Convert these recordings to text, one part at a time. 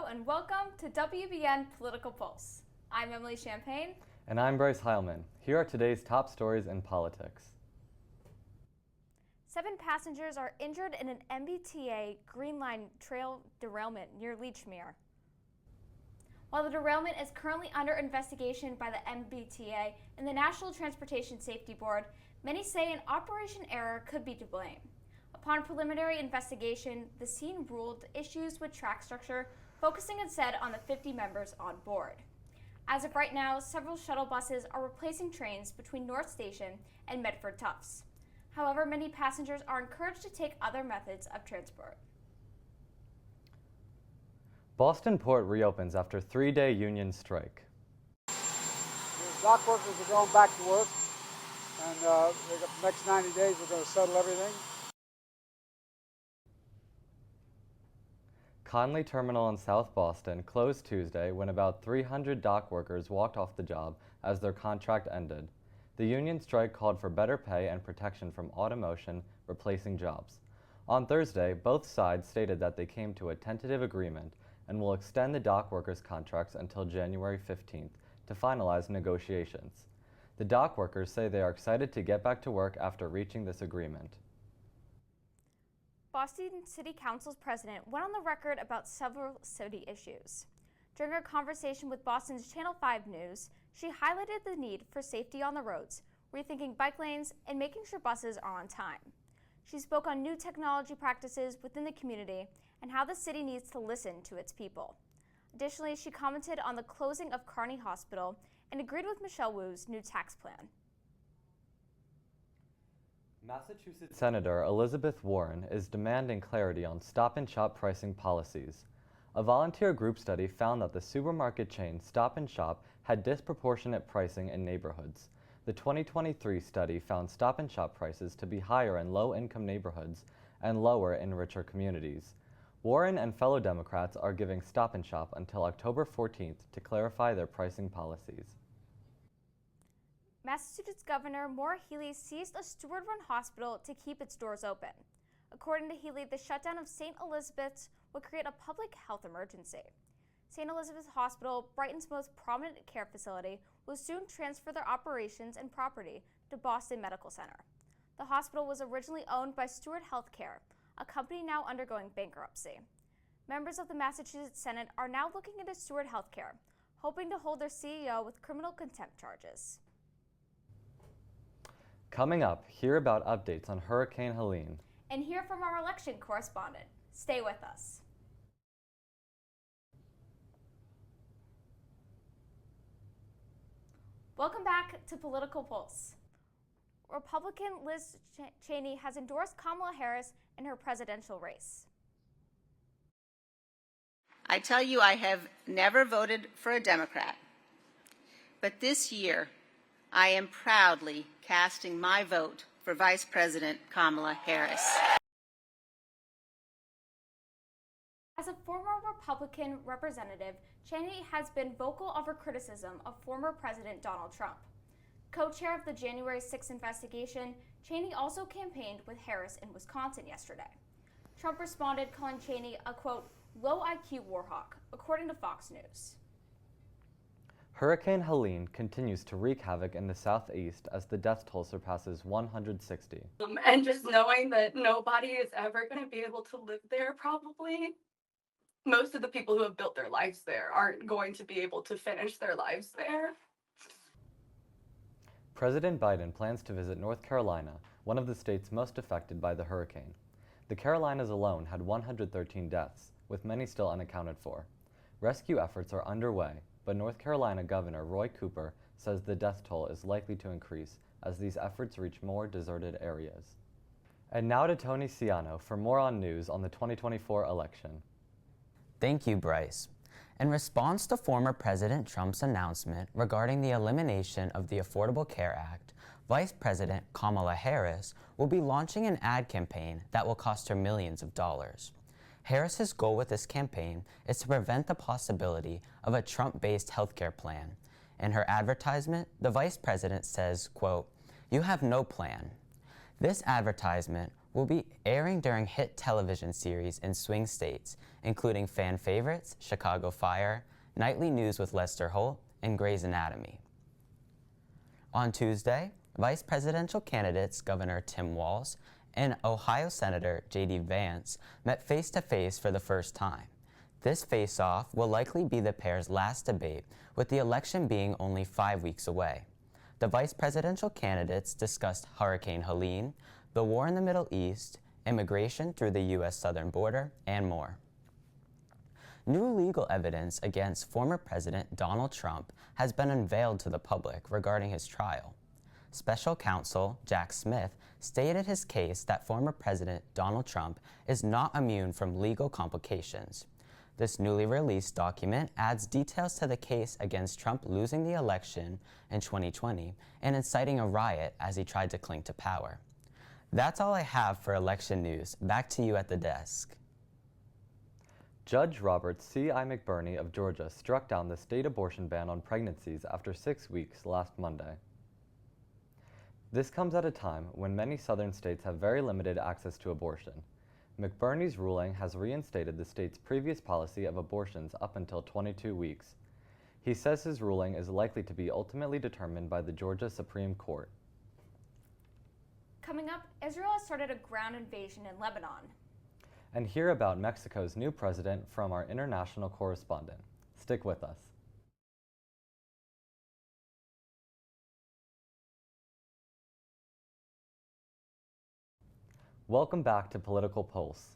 and welcome to WBN Political Pulse. I'm Emily Champagne. And I'm Bryce Heilmann. Here are today's top stories in politics. 7 passengers are injured in an MBTA Green Line trail derailment near Lechmere. While the derailment is currently under investigation by the MBTA and the National Transportation Safety Board, many say an operation error could be to blame. Upon preliminary investigation, the scene ruled issues with track structure, focusing instead on the 50 members on board. As of right now, several shuttle buses are replacing trains between North Station and Medford Tufts. However, many passengers are encouraged to take other methods of transport. Boston Port reopens after 3-day union strike. The dock workers are going back to work, and the next 90 days we're going to settle everything. Connolly Terminal in South Boston closed Tuesday when about 300 dock workers walked off the job as their contract ended. The union strike called for better pay and protection from automotion replacing jobs. On Thursday, both sides stated that they came to a tentative agreement and will extend the dock workers' contracts until January 15th to finalize negotiations. The dock workers say they are excited to get back to work after reaching this agreement. Boston City Council's president went on the record about several city issues. During a conversation with Boston's Channel 5 News, she highlighted the need for safety on the roads, rethinking bike lanes, and making sure buses are on time. She spoke on new technology practices within the community and how the city needs to listen to its people. Additionally, she commented on the closing of Kearney Hospital and agreed with Michelle Wu's new tax plan. Massachusetts Senator Elizabeth Warren is demanding clarity on Stop and Shop pricing policies. A volunteer group study found that the supermarket chain Stop and Shop had disproportionate pricing in neighborhoods. The 2023 study found Stop and Shop prices to be higher in low-income neighborhoods and lower in richer communities. Warren and fellow Democrats are giving Stop and Shop until October 14th to clarify their pricing policies. Massachusetts Governor Maura Healey seized a Steward-run hospital to keep its doors open. According to Healey, the shutdown of St. Elizabeth's would create a public health emergency. St. Elizabeth's Hospital, Brighton's most prominent care facility, will soon transfer their operations and property to Boston Medical Center. The hospital was originally owned by Steward Healthcare, a company now undergoing bankruptcy. Members of the Massachusetts Senate are now looking into Steward Healthcare, hoping to hold their CEO with criminal contempt charges. Coming up, hear about updates on Hurricane Helene. And hear from our election correspondent. Stay with us. Welcome back to Political Pulse. Republican Liz Cheney has endorsed Kamala Harris in her presidential race. I tell you, I have never voted for a Democrat, but this year I am proudly casting my vote for Vice President Kamala Harris. As a former Republican representative, Cheney has been vocal of her criticism of former President Donald Trump. Co-chair of the January 6th investigation, Cheney also campaigned with Harris in Wisconsin yesterday. Trump responded, calling Cheney a, quote, low IQ warhawk, according to Fox News. Hurricane Helene continues to wreak havoc in the southeast as the death toll surpasses 160. And just knowing that nobody is ever going to be able to live there, probably. Most of the people who have built their lives there aren't going to be able to finish their lives there. President Biden plans to visit North Carolina, one of the states most affected by the hurricane. The Carolinas alone had 113 deaths, with many still unaccounted for. Rescue efforts are underway, but North Carolina Governor Roy Cooper says the death toll is likely to increase as these efforts reach more deserted areas. And now to Tony Ciano for more on news on the 2024 election. Thank you, Bryce. In response to former President Trump's announcement regarding the elimination of the Affordable Care Act, Vice President Kamala Harris will be launching an ad campaign that will cost her millions of dollars. Harris's goal with this campaign is to prevent the possibility of a Trump-based healthcare plan. In her advertisement, the vice president says, quote, "You have no plan." This advertisement will be airing during hit television series in swing states, including fan favorites Chicago Fire, Nightly News with Lester Holt, and Grey's Anatomy. On Tuesday, vice presidential candidates Governor Tim Walz and Ohio Senator J.D. Vance met face-to-face for the first time. This face-off will likely be the pair's last debate, with the election being only 5 weeks away. The vice presidential candidates discussed Hurricane Helene, the war in the Middle East, immigration through the U.S. southern border, and more. New legal evidence against former President Donald Trump has been unveiled to the public regarding his trial. Special counsel Jack Smith stated his case that former President Donald Trump is not immune from legal complications. This newly released document adds details to the case against Trump losing the election in 2020 and inciting a riot as he tried to cling to power. That's all I have for election news. Back to you at the desk. Judge Robert C.I. McBurney of Georgia struck down the state abortion ban on pregnancies after 6 weeks last Monday. This comes at a time when many southern states have very limited access to abortion. McBurney's ruling has reinstated the state's previous policy of abortions up until 22 weeks. He says his ruling is likely to be ultimately determined by the Georgia Supreme Court. Coming up, Israel has started a ground invasion in Lebanon. And hear about Mexico's new president from our international correspondent. Stick with us. Welcome back to Political Pulse.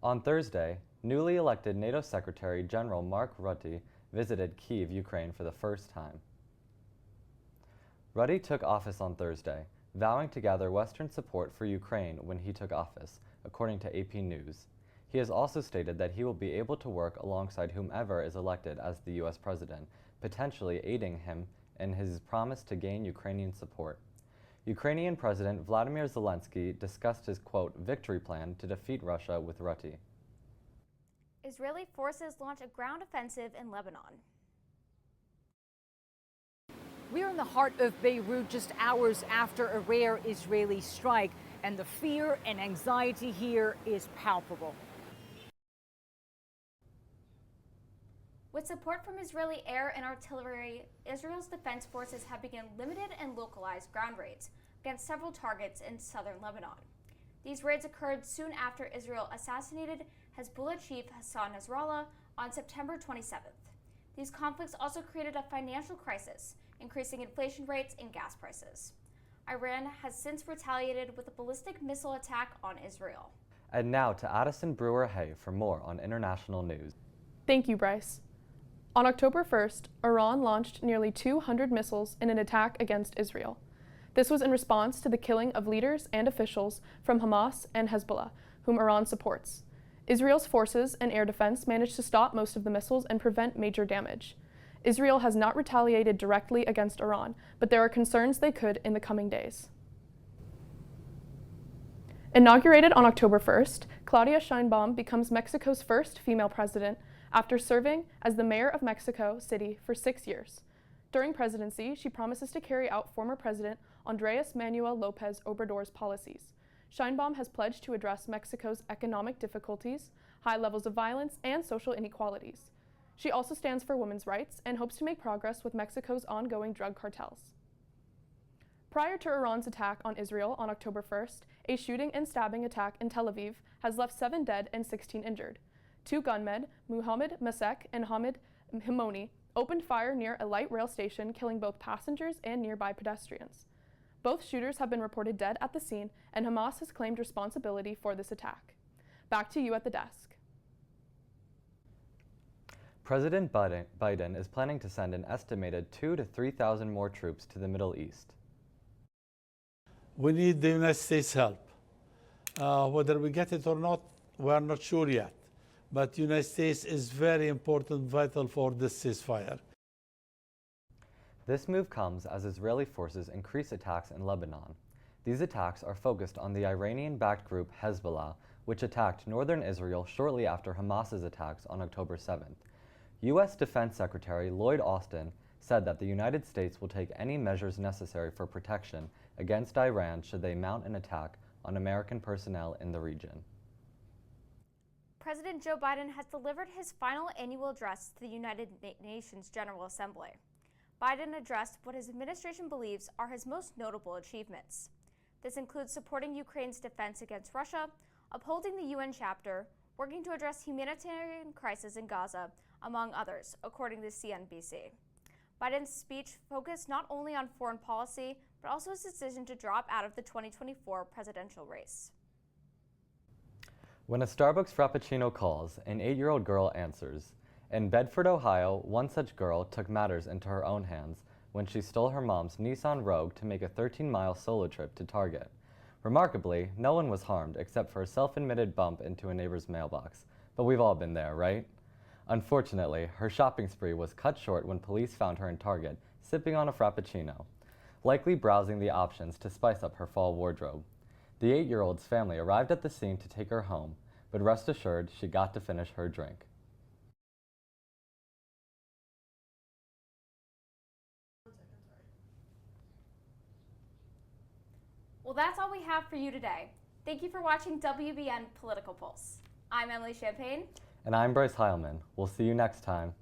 On Thursday, newly elected NATO Secretary General Mark Rutte visited Kyiv, Ukraine for the first time. Rutte took office on Thursday, vowing to gather Western support for Ukraine when he took office, according to AP News. He has also stated that he will be able to work alongside whomever is elected as the U.S. president, potentially aiding him in his promise to gain Ukrainian support. Ukrainian President Vladimir Zelensky discussed his, quote, victory plan to defeat Russia with Rutte. Israeli forces launch a ground offensive in Lebanon. We're in the heart of Beirut just hours after a rare Israeli strike, and the fear and anxiety here is palpable. With support from Israeli air and artillery, Israel's defense forces have begun limited and localized ground raids against several targets in southern Lebanon. These raids occurred soon after Israel assassinated Hezbollah chief Hassan Nasrallah on September 27th. These conflicts also created a financial crisis, increasing inflation rates and gas prices. Iran has since retaliated with a ballistic missile attack on Israel. And now to Addison Brewer-Hay for more on international news. Thank you, Bryce. On October 1st, Iran launched nearly 200 missiles in an attack against Israel. This was in response to the killing of leaders and officials from Hamas and Hezbollah, whom Iran supports. Israel's forces and air defense managed to stop most of the missiles and prevent major damage. Israel has not retaliated directly against Iran, but there are concerns they could in the coming days. Inaugurated on October 1st, Claudia Sheinbaum becomes Mexico's first female president after serving as the mayor of Mexico City for 6 years. During presidency, she promises to carry out former President Andrés Manuel López Obrador's policies. Sheinbaum has pledged to address Mexico's economic difficulties, high levels of violence, and social inequalities. She also stands for women's rights and hopes to make progress with Mexico's ongoing drug cartels. Prior to Iran's attack on Israel on October 1st, a shooting and stabbing attack in Tel Aviv has left 7 dead and 16 injured. 2 gunmen, Muhammad Masek and Hamid Himoni, opened fire near a light rail station, killing both passengers and nearby pedestrians. Both shooters have been reported dead at the scene, and Hamas has claimed responsibility for this attack. Back to you at the desk. President Biden is planning to send an estimated 2,000 to 3,000 more troops to the Middle East. We need the United States help. Whether we get it or not, we are not sure yet. But the United States is very important, vital for this ceasefire. This move comes as Israeli forces increase attacks in Lebanon. These attacks are focused on the Iranian-backed group Hezbollah, which attacked northern Israel shortly after Hamas's attacks on October 7th. U.S. Defense Secretary Lloyd Austin said that the United States will take any measures necessary for protection against Iran should they mount an attack on American personnel in the region. President Joe Biden has delivered his final annual address to the United Nations General Assembly. Biden addressed what his administration believes are his most notable achievements. This includes supporting Ukraine's defense against Russia, upholding the UN chapter, working to address humanitarian crisis in Gaza, among others, according to CNBC. Biden's speech focused not only on foreign policy, but also his decision to drop out of the 2024 presidential race. When a Starbucks Frappuccino calls, an 8-year-old girl answers. In Bedford, Ohio, one such girl took matters into her own hands when she stole her mom's Nissan Rogue to make a 13-mile solo trip to Target. Remarkably, no one was harmed except for a self-admitted bump into a neighbor's mailbox. But we've all been there, right? Unfortunately, her shopping spree was cut short when police found her in Target, sipping on a Frappuccino, likely browsing the options to spice up her fall wardrobe. The 8-year-old's family arrived at the scene to take her home, but rest assured she got to finish her drink. Well, that's all we have for you today. Thank you for watching WBN Political Pulse. I'm Emily Champagne. And I'm Bryce Heilmann. We'll see you next time.